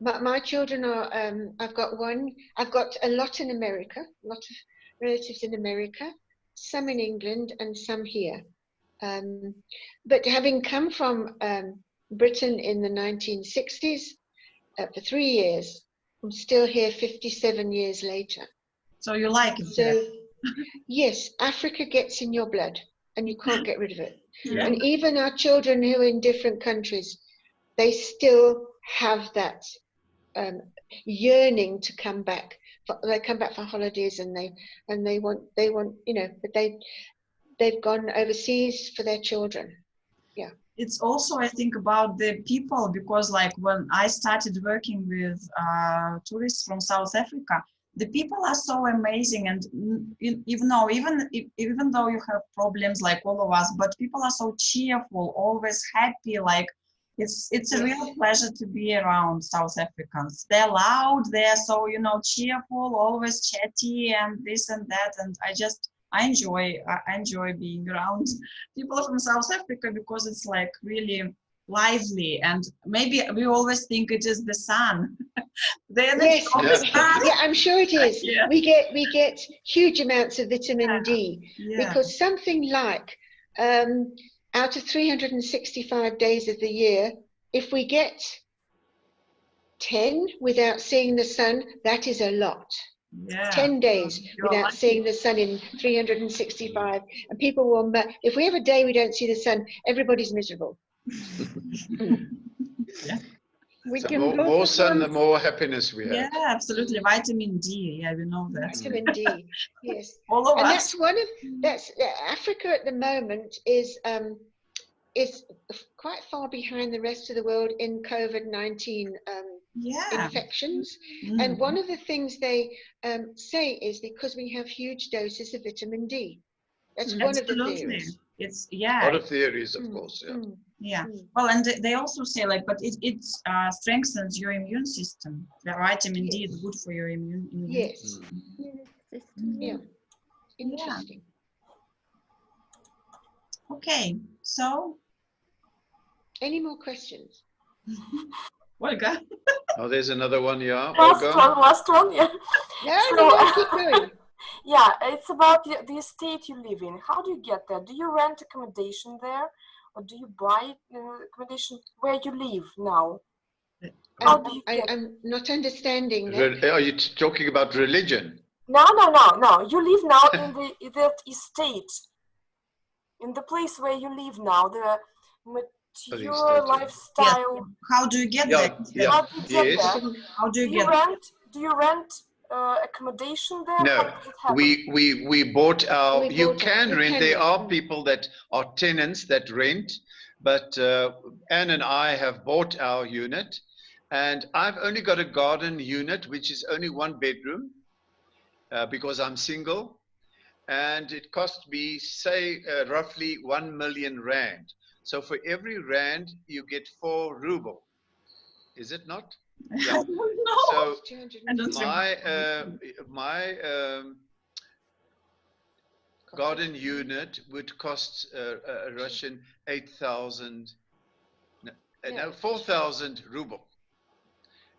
But my children are, I've got a lot in America, a lot of relatives in America, some in England and some here. But having come from Britain in the 1960s for 3 years, I'm still here 57 years later. So you like it? So, yes, Africa gets in your blood. And you can't get rid of it. Yeah. And even our children who are in different countries, they still have that yearning to come back. They come back for holidays, and they want, you know, but they've gone overseas for their children. Yeah. It's also, I think, about the people, because like when I started working with tourists from South Africa, the people are so amazing, and even though you have problems like all of us, but people are so cheerful, always happy. Like it's a real pleasure to be around South Africans. They're loud, they're so, you know, cheerful, always chatty and this and that, and I enjoy being around people from South Africa, because it's like really lively, and maybe we always think it is the sun. Yes, yeah, I'm sure it is. Yeah. We get huge amounts of vitamin D, because something like out of 365 days of the year, if we get 10 without seeing the sun, that is a lot. Yeah. 10 days without seeing the sun in 365, and people will. If we have a day we don't see the sun, everybody's miserable. Yeah. More sun, the more happiness we have. Yeah, absolutely. Vitamin D. Yeah, we know that. Vitamin D. Yes. All of us. That's Africa at the moment is quite far behind the rest of the world in COVID-19 infections. Mm-hmm. And one of the things they say is because we have huge doses of vitamin D. That's one of the theories. It's a lot of theories, of course. Yeah. Yeah. Well, and they also say like, but it strengthens your immune system. The vitamin D is good for your immune system. Yeah. Interesting. Yeah. Okay. So. Any more questions? Olga. Oh, there's another one. Yeah. Last one. Yeah. No, keep going. Yeah, it's about the estate you live in. How do you get there? Do you rent accommodation there, or do you buy accommodation where you live now? How do you get? I'm not understanding that. Are you talking about religion? No. You live now in the estate, in the place where you live now, the your lifestyle? Yes. How do you get there? How do you get Yes. there? How do you get there? Do you rent accommodation there? No, How does it happen? we bought our. We You bought can it. rent. There are people that are tenants that rent, but Anne and I have bought our unit, and I've only got a garden unit, which is only 1 bedroom, because I'm single, and it cost me, say, roughly 1 million rand. So for every rand, you get 4 ruble. Is it not? Yeah. So my garden unit would cost a Russian 8,000, no, 4,000 ruble.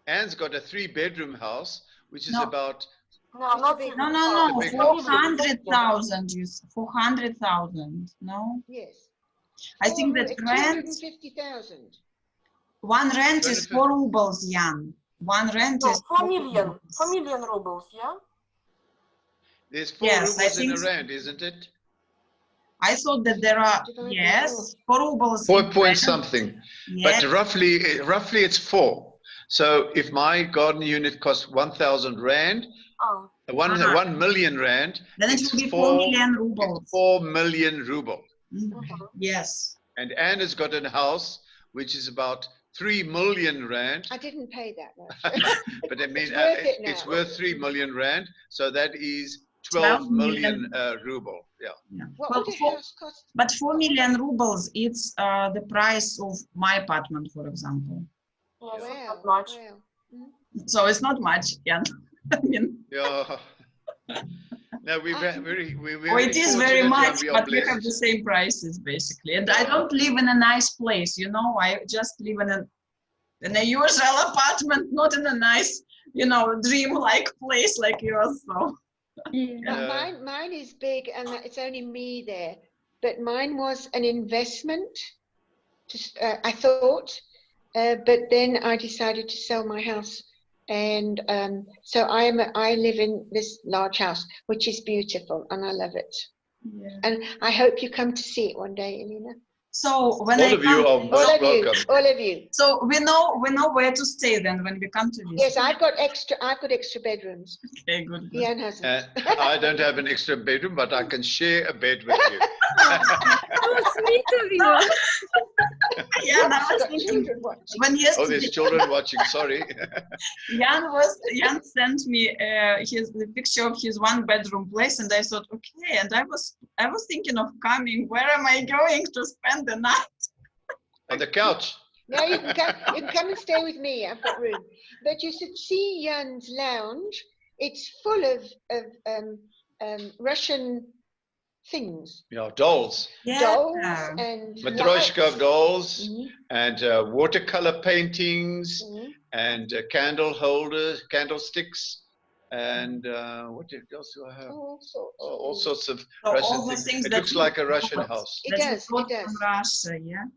Anne's got a 3-bedroom house, which is about. No, 400,000. 400,000. No. Yes. I think that rent. 250,000. One rent is 4 rubles, Jan. One rent is 4 million. 4 million rubles, yeah? There's 4 rubles in a rand, isn't it? I thought that there are, yes, 4 rubles. 4 point something. Yes. But roughly it's 4. So if my garden unit costs 1,000 rand, 1 million rand, then it will be 4 million rubles. 4 million ruble. Mm-hmm. Yes. And Anne has got a house which is about 3 million rand. I didn't pay that much. But I mean, it's it's worth 3 million rand. So that is 12 million ruble. Yeah. What would a house cost? But 4 million rubles, it's the price of my apartment, for example. Yes, Wow. not much. Wow. So it's not much, yeah. I mean. Yeah. No, we it is very much, but we have the same prices basically. And I don't live in a nice place, you know. I just live in a usual apartment, not in a nice, you know, dream-like place like yours. So. Yeah. Mine is big, and it's only me there. But mine was an investment. I thought, but then I decided to sell my house. And so I live in this large house, which is beautiful, and I love it. Yeah. And I hope you come to see it one day, Elena. So when all of you are most welcome. All of you. So we know where to stay then when we come to visit. Yes, I've got extra bedrooms. Okay, good. Ian hasn't. I don't have an extra bedroom, but I can share a bed with you. Oh, sweet of you. Yeah, I was thinking when yesterday. Oh, there's children watching. Sorry. Jan sent me the picture of his 1-bedroom place, and I thought, okay. And I was thinking of coming. Where am I going to spend the night? On the couch. No, you can come and stay with me. I've got room. But you should see Jan's lounge. It's full of Russian things. Yeah, dolls. Yeah. Dolls and Matryoshka dolls, and watercolor paintings, and candle holders, candlesticks, and what else do I have? All sorts of Russian things. It looks like a Russian house. It does. It does. From Russia, yeah.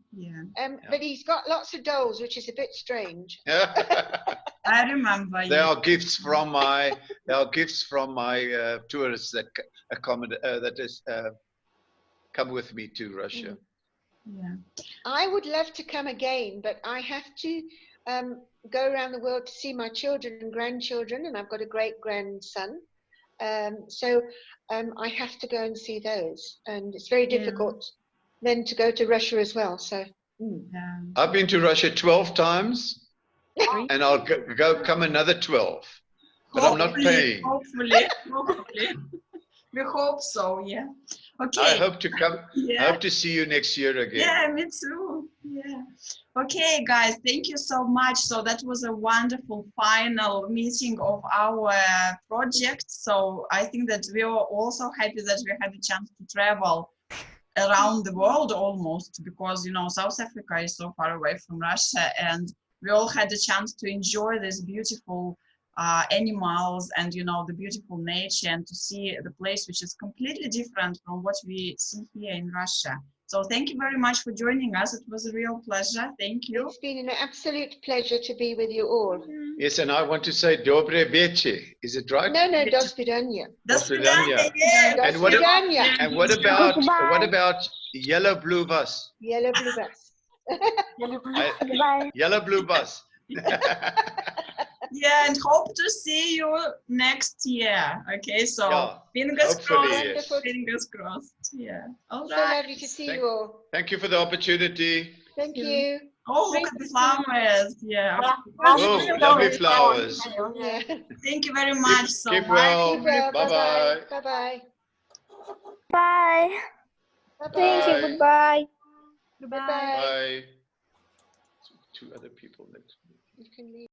But he's got lots of dolls, which is a bit strange. I remember. There are gifts from my tourists that come with me to Russia. Yeah. I would love to come again, but I have to go around the world to see my children and grandchildren, and I've got a great-grandson. So I have to go and see those, and it's very difficult then to go to Russia as well. So I've been to Russia 12 times, and I'll come another 12, but I'm not paying. Hopefully. We hope so, yeah. Okay. I hope to come. I hope to see you next year again. Yeah, me too. Yeah. Okay, guys, thank you so much. So that was a wonderful final meeting of our project. So I think that we are also happy that we had a chance to travel around the world almost, because, you know, South Africa is so far away from Russia, and we all had a chance to enjoy this beautiful animals and, you know, the beautiful nature, and to see the place which is completely different from what we see here in Russia. So thank you very much for joining us. It was a real pleasure. Thank you. It's been an absolute pleasure to be with you all. Yes, and I want to say dobre veche. Is it right? No, do svidaniya. Do svidaniya. Yeah. And what about yellow blue bus? Yellow blue bus. Я люблю. Yellow blue bus. Yeah, and hope to see you next year. Okay, so Yeah, fingers hopefully, crossed. yes. Fingers crossed. Yeah. All So right. lovely to see you all. Thank you for the opportunity. Thank you. Oh, look at the flowers. Yeah. Oh, lovely flowers. Yeah. Thank you very much. So Keep bye. well. Keep well. Bye-bye. Bye bye. Bye. Thank you. Bye. Goodbye. Goodbye. Bye. Two other people next. You can leave.